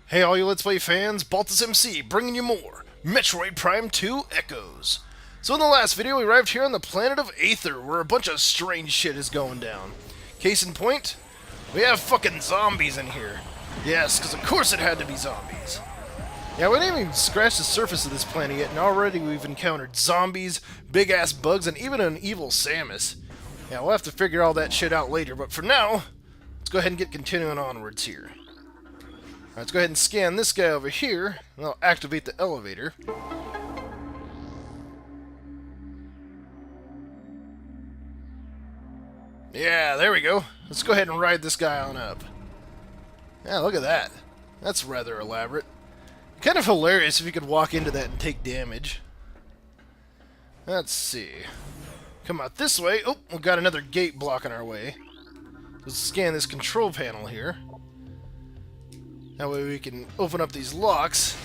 Hey all you Let's Play fans, Baltus MC bringing you more Metroid Prime 2 Echoes. So in the last video we arrived here on the planet of Aether where a bunch of strange shit is going down. Case in point, we have fucking zombies in here. Yes, because of course it had to be zombies. Yeah, we didn't even scratch the surface of this planet yet and already we've encountered zombies, big ass bugs, and even an evil Samus. Yeah, we'll have to figure all that shit out later, but for now, let's go ahead and get continuing onwards here. Let's go ahead and scan this guy over here, and I'll activate the elevator. Yeah, there we go. Let's go ahead and ride this guy on up. Yeah, look at that. That's rather elaborate. Kind of hilarious if you could walk into that and take damage. Let's see. Come out this way. Oh, we've got another gate blocking our way. Let's scan this control panel here. That way we can open up these locks.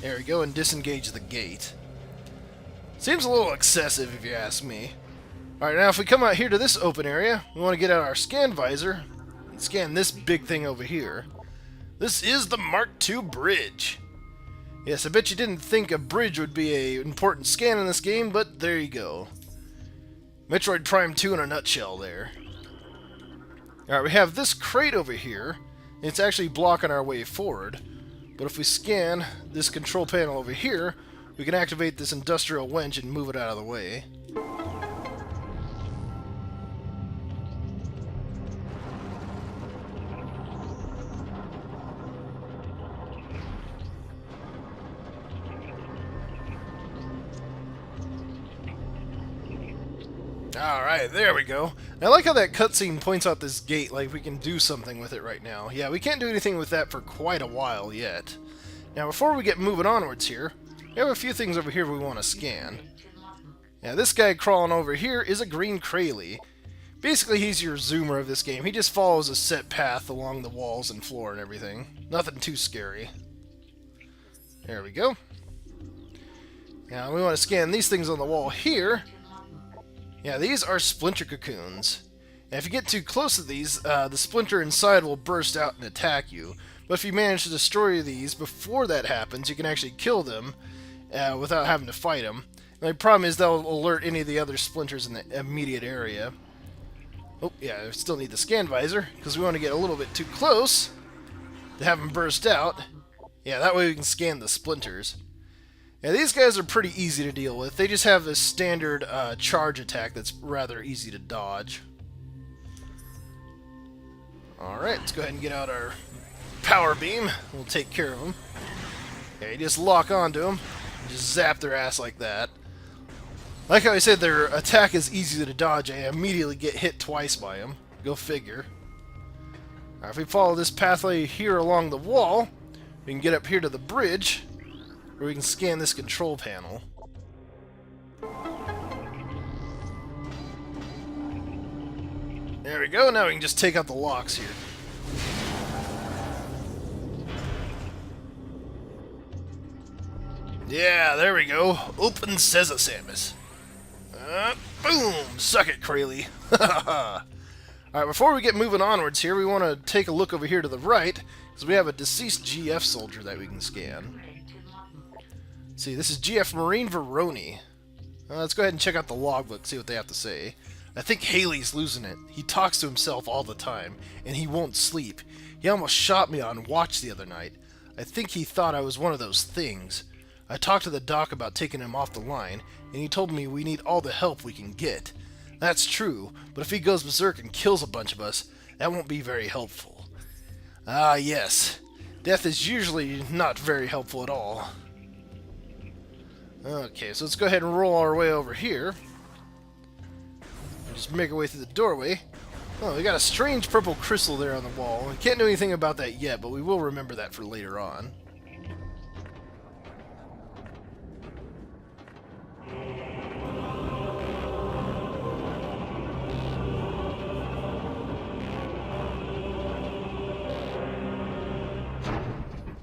There we go, and disengage the gate. Seems a little excessive if you ask me. Alright, now if we come out here to this open area, we want to get out our scan visor and scan this big thing over here. This is the Mark II bridge. Yes, I bet you didn't think a bridge would be an important scan in this game, but there you go. Metroid Prime 2 in a nutshell there. Alright, we have this crate over here. It's actually blocking our way forward, but if we scan this control panel over here, we can activate this industrial winch and move it out of the way. Alright, there we go. I like how that cutscene points out this gate like we can do something with it right now. Yeah, we can't do anything with that for quite a while yet. Now, before we get moving onwards here, we have a few things over here we want to scan. Yeah, this guy crawling over here is a green Kraly. Basically, he's your zoomer of this game. He just follows a set path along the walls and floor and everything. Nothing too scary. There we go. Now, we want to scan these things on the wall here. Yeah, these are splinter cocoons. And if you get too close to these, the splinter inside will burst out and attack you. But if you manage to destroy these before that happens, you can actually kill them without having to fight them. And the problem is they'll alert any of the other splinters in the immediate area. Oh, yeah, I still need the scan visor, because we want to get a little bit too close to have them burst out. Yeah, that way we can scan the splinters. Yeah, these guys are pretty easy to deal with. They just have this standard charge attack that's rather easy to dodge. Alright, let's go ahead and get out our power beam. We'll take care of them. Yeah, you just lock onto them. Just zap their ass like that. Like how I said, their attack is easy to dodge. I immediately get hit twice by them. Go figure. If we follow this pathway here along the wall, we can get up here to the bridge, where we can scan this control panel. There we go, now we can just take out the locks here. Yeah, there we go. Open Samus. Boom! Suck it, Kraly. Alright, before we get moving onwards here, we want to take a look over here to the right, because we have a deceased GF soldier that we can scan. See, this is GF Marine Veroni. Let's go ahead and check out the logbook, see what they have to say. I think Haley's losing it. He talks to himself all the time, and he won't sleep. He almost shot me on watch the other night. I think he thought I was one of those things. I talked to the doc about taking him off the line, and he told me we need all the help we can get. That's true, but if he goes berserk and kills a bunch of us, that won't be very helpful. Ah, yes. Death is usually not very helpful at all. Okay, so let's go ahead and roll our way over here. And just make our way through the doorway. Oh, we got a strange purple crystal there on the wall. We can't do anything about that yet, but we will remember that for later on.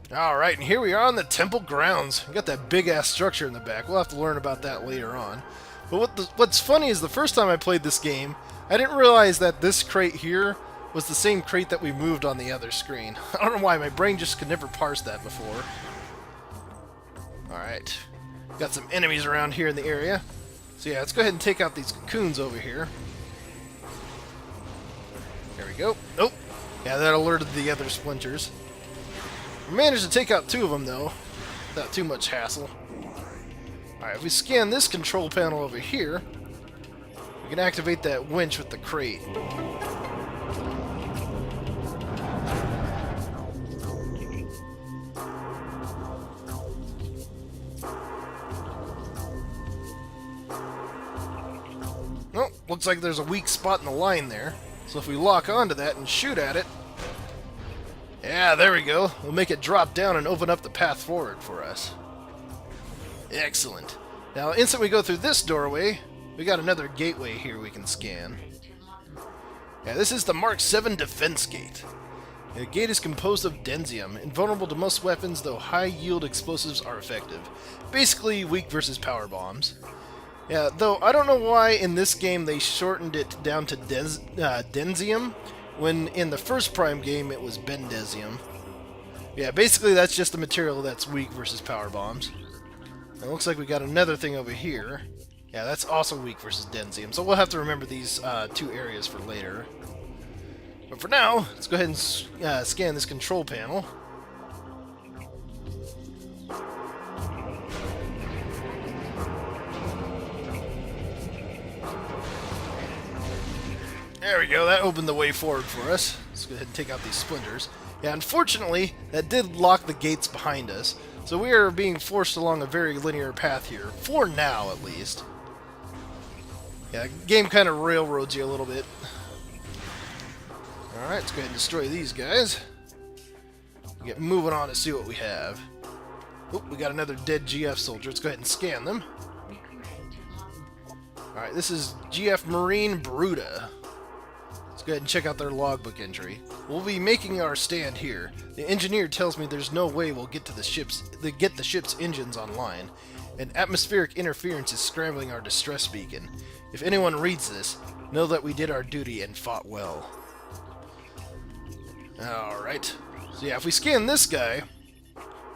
Alright, and here we are on the temple grounds. We got that big-ass structure in the back. We'll have to learn about that later on. But what's funny is the first time I played this game, I didn't realize that this crate here was the same crate that we moved on the other screen. I don't know why, my brain just could never parse that before. Alright. Got some enemies around here in the area. So yeah, let's go ahead and take out these cocoons over here. There we go. Oh! Yeah, that alerted the other splinters. We managed to take out 2 of them, though, without too much hassle. Alright, if we scan this control panel over here, we can activate that winch with the crate. Oh, looks like there's a weak spot in the line there. So if we lock onto that and shoot at it... Yeah, there we go. We'll make it drop down and open up the path forward for us. Excellent. Now, instant we go through this doorway, we got another gateway here we can scan. Yeah, this is the Mark 7 Defense Gate. The gate is composed of denzium, invulnerable to most weapons, though high-yield explosives are effective. Basically, weak versus power bombs. Yeah, though I don't know why in this game they shortened it down to denzium, when in the first Prime game it was bendezium. Yeah, basically that's just the material that's weak versus power bombs. It looks like we got another thing over here. Yeah, that's also weak versus denzium, so we'll have to remember these 2 areas for later. But for now, let's go ahead and scan this control panel. There we go, that opened the way forward for us. Let's go ahead and take out these splinters. Yeah, unfortunately, that did lock the gates behind us, so we are being forced along a very linear path here, for now at least. Yeah, the game kind of railroads you a little bit. Alright, let's go ahead and destroy these guys. Get moving on to see what we have. Oop, we got another dead GF soldier. Let's go ahead and scan them. Alright, this is GF Marine Bruta. Let's go ahead and check out their logbook entry. We'll be making our stand here. The engineer tells me there's no way we'll get the ship's engines online, and atmospheric interference is scrambling our distress beacon. If anyone reads this, know that we did our duty and fought well. Alright. So yeah, if we scan this guy,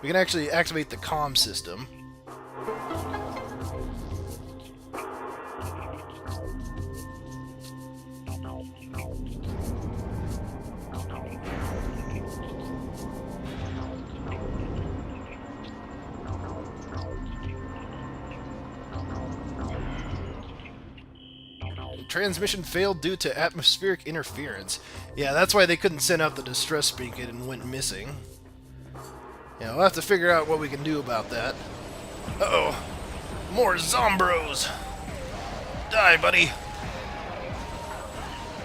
we can actually activate the comm system. Transmission failed due to atmospheric interference. Yeah, that's why they couldn't send out the distress beacon and went missing. Yeah, we'll have to figure out what we can do about that. Uh-oh. More Zombros! Die, buddy!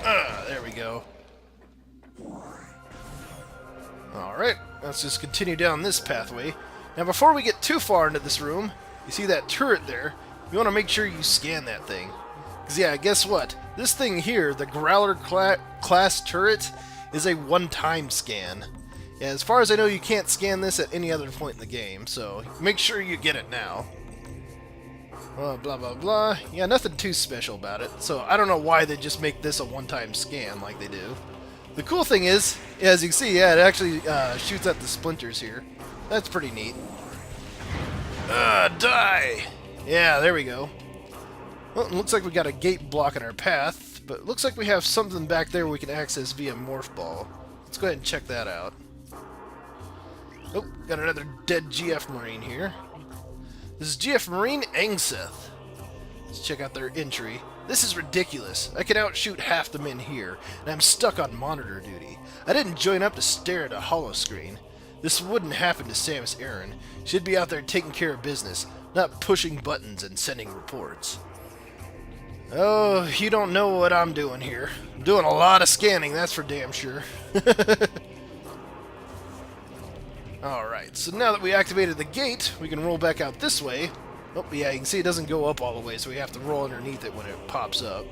There we go. Alright, let's just continue down this pathway. Now, before we get too far into this room, you see that turret there? You want to make sure you scan that thing. Because, yeah, guess what? This thing here, the Growler class turret, is a one-time scan. Yeah, as far as I know, you can't scan this at any other point in the game, so make sure you get it now. Blah, blah, blah. Yeah, nothing too special about it, so I don't know why they just make this a one-time scan like they do. The cool thing is, as you can see, yeah, it actually shoots at the splinters here. That's pretty neat. Die! Yeah, there we go. Well, it looks like we got a gate blocking our path, but it looks like we have something back there we can access via Morph Ball. Let's go ahead and check that out. Oh, got another dead GF Marine here. This is GF Marine Angseth. Let's check out their entry. This is ridiculous. I can outshoot half the men here, and I'm stuck on monitor duty. I didn't join up to stare at a holoscreen. This wouldn't happen to Samus Aran. She'd be out there taking care of business, not pushing buttons and sending reports. Oh, you don't know what I'm doing here. I'm doing a lot of scanning, that's for damn sure. Alright, so now that we activated the gate, we can roll back out this way. Oh, yeah, you can see it doesn't go up all the way, so we have to roll underneath it when it pops up.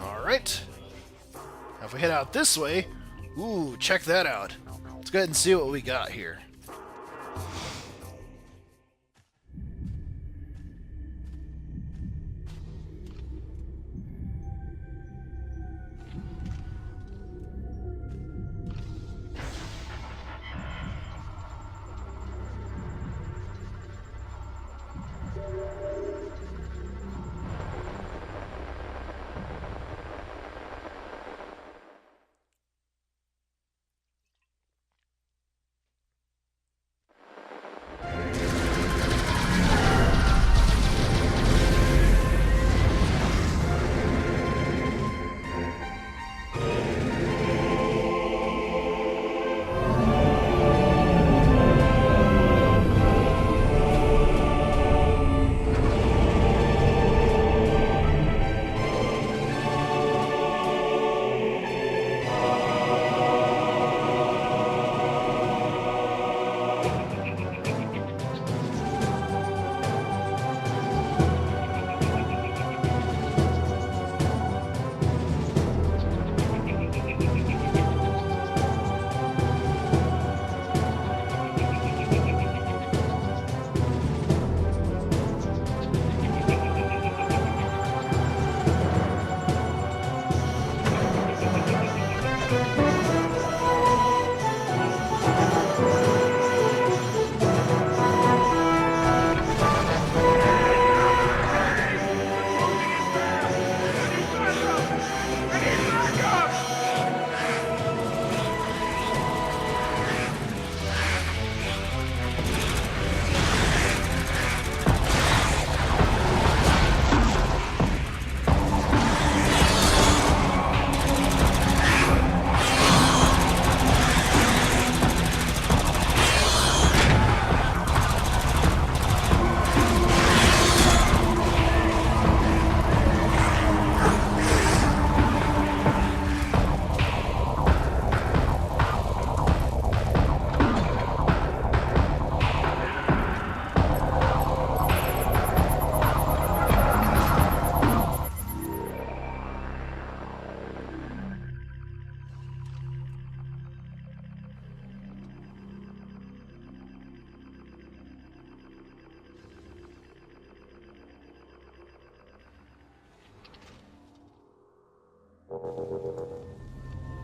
Alright. Now if we head out this way, ooh, check that out. Let's go ahead and see what we got here.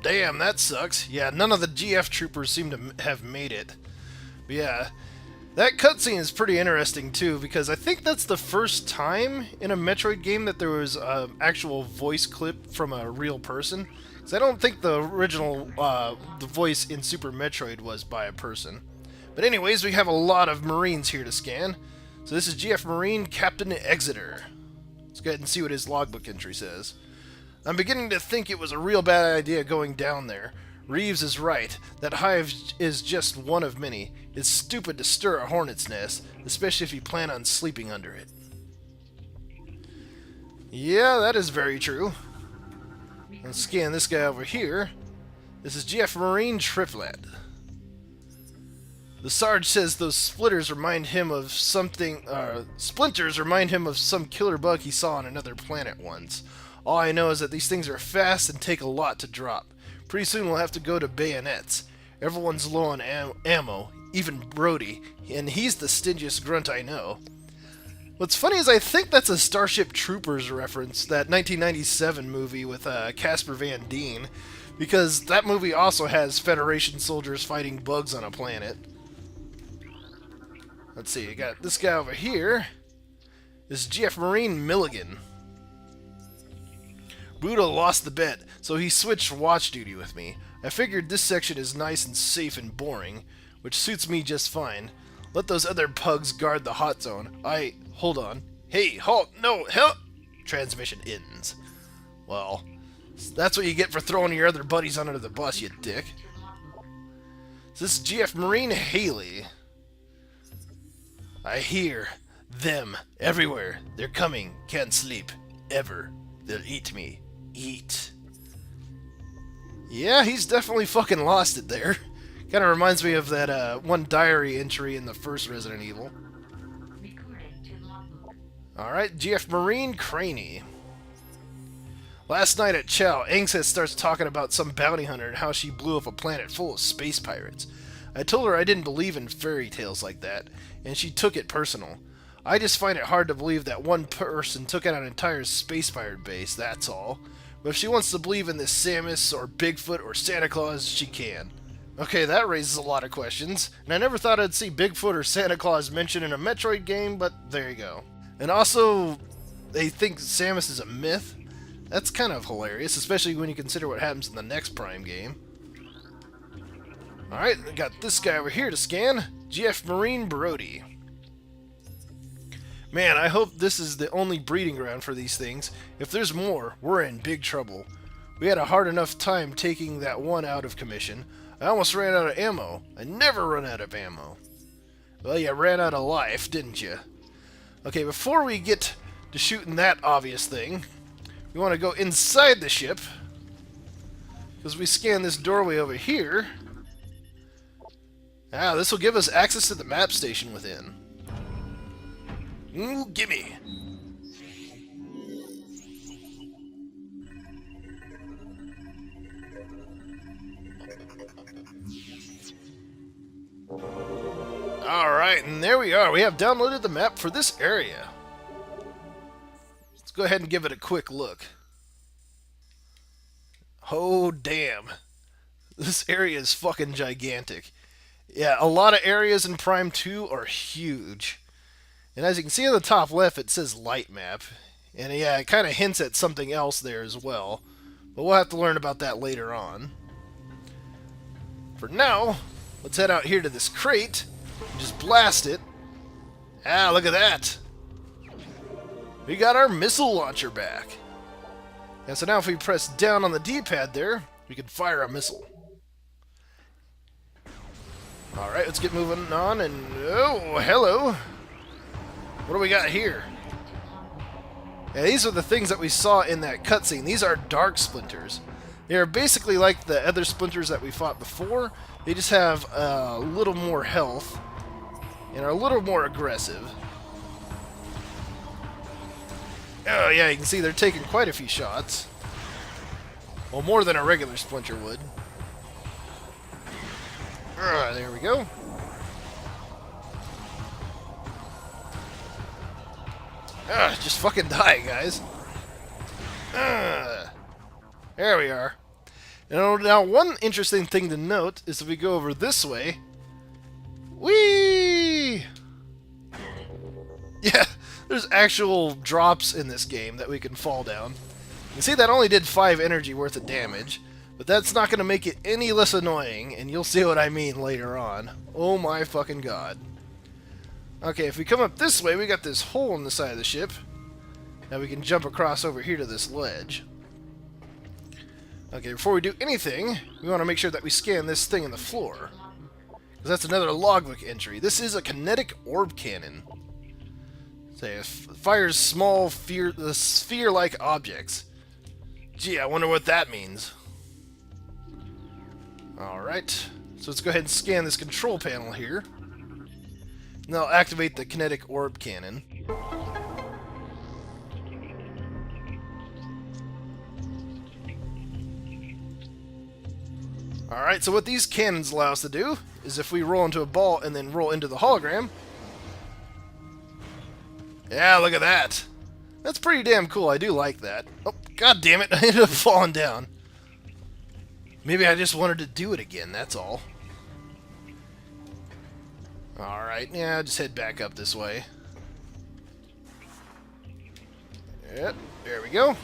Damn, that sucks. Yeah, none of the GF troopers seem to have made it. But yeah, that cutscene is pretty interesting too, because I think that's the first time in a Metroid game that there was an actual voice clip from a real person. Because I don't think the original the voice in Super Metroid was by a person. But anyways, we have a lot of Marines here to scan. So this is GF Marine Captain Exeter. Let's go ahead and see what his logbook entry says. I'm beginning to think it was a real bad idea going down there. Reeves is right. That hive is just one of many. It's stupid to stir a hornet's nest, especially if you plan on sleeping under it. Yeah, that is very true. Let's scan this guy over here. This is GF Marine Triplet. The Sarge says those splitters remind him of something. Splinters remind him of some killer bug he saw on another planet once. All I know is that these things are fast and take a lot to drop. Pretty soon we'll have to go to bayonets. Everyone's low on ammo, even Brody, and he's the stingiest grunt I know. What's funny is I think that's a Starship Troopers reference, that 1997 movie with Casper Van Dien, because that movie also has Federation soldiers fighting bugs on a planet. Let's see, I got this guy over here. This is GF Marine Milligan. Buddha lost the bet, so he switched watch duty with me. I figured this section is nice and safe and boring, which suits me just fine. Let those other pugs guard the hot zone. Hold on. Hey, halt! No, help! Transmission ends. Well, that's what you get for throwing your other buddies under the bus, you dick. This is GF Marine Haley. I hear them everywhere. They're coming. Can't sleep. Ever. They'll eat me. Eat. Yeah, he's definitely fucking lost it there. Kind of reminds me of that one diary entry in the first Resident Evil. Alright, GF Marine Craney. Last night at Chow, Angseth starts talking about some bounty hunter and how she blew up a planet full of space pirates. I told her I didn't believe in fairy tales like that, and she took it personal. I just find it hard to believe that one person took out an entire space pirate base, that's all. But if she wants to believe in this Samus, or Bigfoot, or Santa Claus, she can. Okay, that raises a lot of questions, and I never thought I'd see Bigfoot or Santa Claus mentioned in a Metroid game, but there you go. And also, they think Samus is a myth? That's kind of hilarious, especially when you consider what happens in the next Prime game. Alright, I got this guy over here to scan. GF Marine Brody. Man, I hope this is the only breeding ground for these things. If there's more, we're in big trouble. We had a hard enough time taking that one out of commission. I almost ran out of ammo. I never run out of ammo. Well, you ran out of life, didn't you? Okay, before we get to shooting that obvious thing, we want to go inside the ship. Because we scan this doorway over here. Ah, this will give us access to the map station within. Ooh, gimme! Alright, and there we are. We have downloaded the map for this area. Let's go ahead and give it a quick look. Oh, damn. This area is fucking gigantic. Yeah, a lot of areas in Prime 2 are huge. And as you can see on the top left, it says light map. And yeah, it kind of hints at something else there as well. But we'll have to learn about that later on. For now, let's head out here to this crate and just blast it. Ah, look at that. We got our missile launcher back. And so now if we press down on the D-pad there, we can fire a missile. Alright, let's get moving on and... Oh, hello! What do we got here? Yeah, these are the things that we saw in that cutscene. These are dark splinters. They are basically like the other splinters that we fought before. They just have a little more health and are a little more aggressive. Oh yeah, you can see they're taking quite a few shots. Well, more than a regular splinter would. There we go. Just fucking die, guys. There we are. Now, one interesting thing to note is if we go over this way... Whee! Yeah, there's actual drops in this game that we can fall down. You see, that only did 5 energy worth of damage, but that's not going to make it any less annoying, and you'll see what I mean later on. Oh my fucking god. Okay, if we come up this way, we got this hole in the side of the ship. Now we can jump across over here to this ledge. Okay, before we do anything, we want to make sure that we scan this thing in the floor. Because that's another logbook entry. This is a kinetic orb cannon. So it fires small sphere-like objects. Gee, I wonder what that means. Alright, so let's go ahead and scan this control panel here. And that'll activate the kinetic orb cannon. Alright, so what these cannons allow us to do is if we roll into a ball and then roll into the hologram... Yeah, look at that! That's pretty damn cool, I do like that. Oh, god damn it, I ended up falling down. Maybe I just wanted to do it again, that's all. Alright, yeah, just head back up this way. Yep, there we go.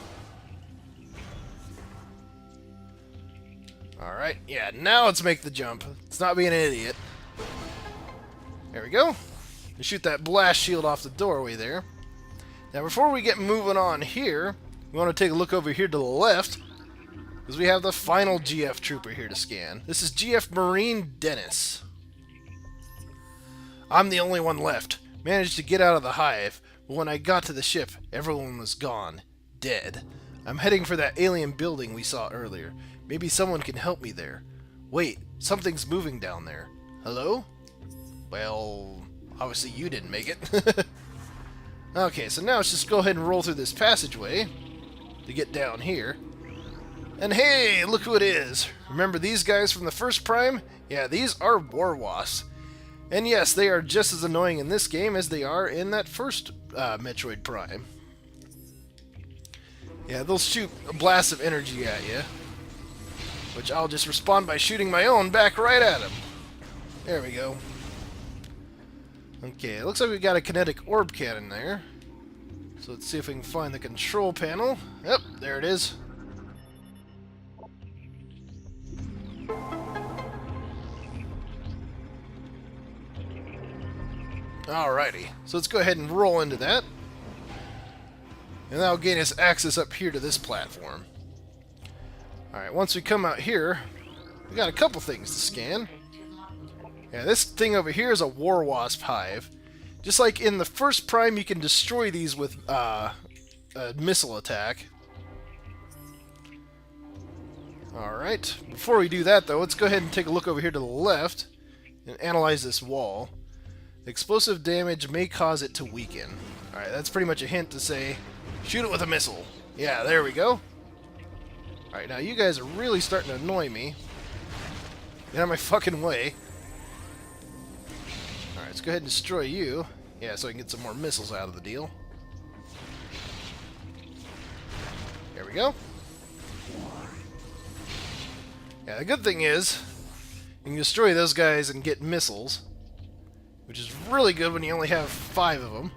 Alright, yeah, now let's make the jump. Let's not be an idiot. There we go. And shoot that blast shield off the doorway there. Now, before we get moving on here, we want to take a look over here to the left, because we have the final GF trooper here to scan. This is GF Marine Dennis. I'm the only one left. Managed to get out of the hive, but when I got to the ship, everyone was gone. Dead. I'm heading for that alien building we saw earlier. Maybe someone can help me there. Wait, something's moving down there. Hello? Well, obviously you didn't make it. Okay, so now let's just go ahead and roll through this passageway to get down here. And hey, look who it is. Remember these guys from the first Prime? Yeah, these are War Wasps. And yes, they are just as annoying in this game as they are in that first Metroid Prime. Yeah, they'll shoot a blast of energy at you, which I'll just respond by shooting my own back right at them. There we go. Okay, it looks like we got a kinetic orb cannon there. So let's see if we can find the control panel. Yep, there it is. Alrighty, so let's go ahead and roll into that. And that'll gain us access up here to this platform. Alright, once we come out here, we got a couple things to scan. Yeah, this thing over here is a War Wasp hive. Just like in the first Prime, you can destroy these with a missile attack. Alright, before we do that though, let's go ahead and take a look over here to the left and analyze this wall. Explosive damage may cause it to weaken. Alright, that's pretty much a hint to say, shoot it with a missile. Yeah, there we go. Alright, now you guys are really starting to annoy me. Get out of my fucking way. Alright, let's go ahead and destroy you. Yeah, so I can get some more missiles out of the deal. There we go. Yeah, the good thing is, you can destroy those guys and get missiles, which is really good when you only have 5 of them.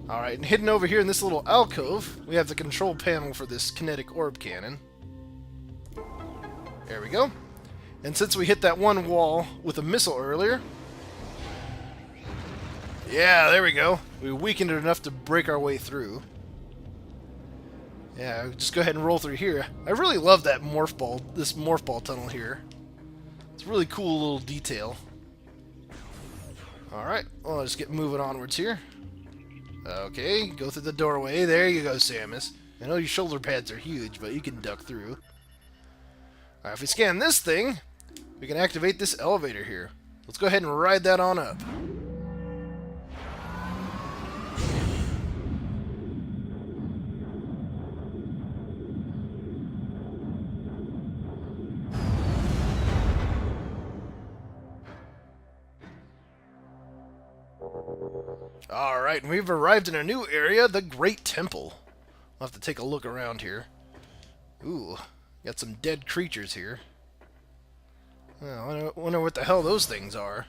Alright, and hidden over here in this little alcove, we have the control panel for this kinetic orb cannon. There we go. And since we hit that one wall with a missile earlier... Yeah, there we go. We weakened it enough to break our way through. Yeah, just go ahead and roll through here. I really love that morph ball, this morph ball tunnel here. It's a really cool little detail. Alright, well, let's get moving onwards here. Okay, go through the doorway. There you go, Samus. I know your shoulder pads are huge, but you can duck through. Alright, if we scan this thing, we can activate this elevator here. Let's go ahead and ride that on up. Alright, and we've arrived in a new area, the Great Temple. We'll have to take a look around here. Ooh, got some dead creatures here. I wonder what the hell those things are.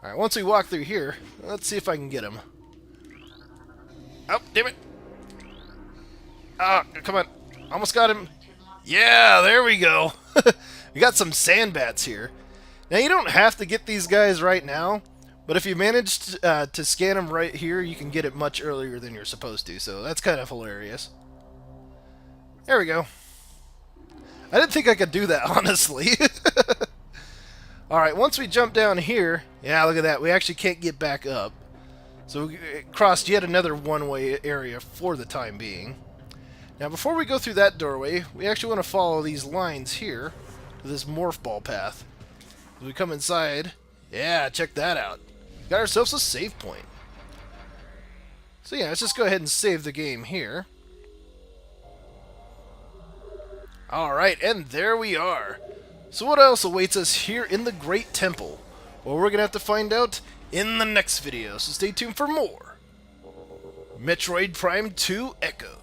Alright, once we walk through here, let's see if I can get them. Oh, damn it! Ah, come on. Almost got him. Yeah, there we go. We got some sand bats here. Now, you don't have to get these guys right now, but if you manage to scan them right here, you can get it much earlier than you're supposed to, so that's kind of hilarious. There we go. I didn't think I could do that, honestly. Alright, once we jump down here, yeah, look at that, we actually can't get back up. So we crossed yet another one-way area for the time being. Now, before we go through that doorway, we actually want to follow these lines here to this morph ball path. As we come inside, yeah, check that out. Got ourselves a save point. So yeah, let's just go ahead and save the game here. Alright, and there we are. So what else awaits us here in the Great Temple? Well, we're going to have to find out in the next video, so stay tuned for more. Metroid Prime 2 Echo.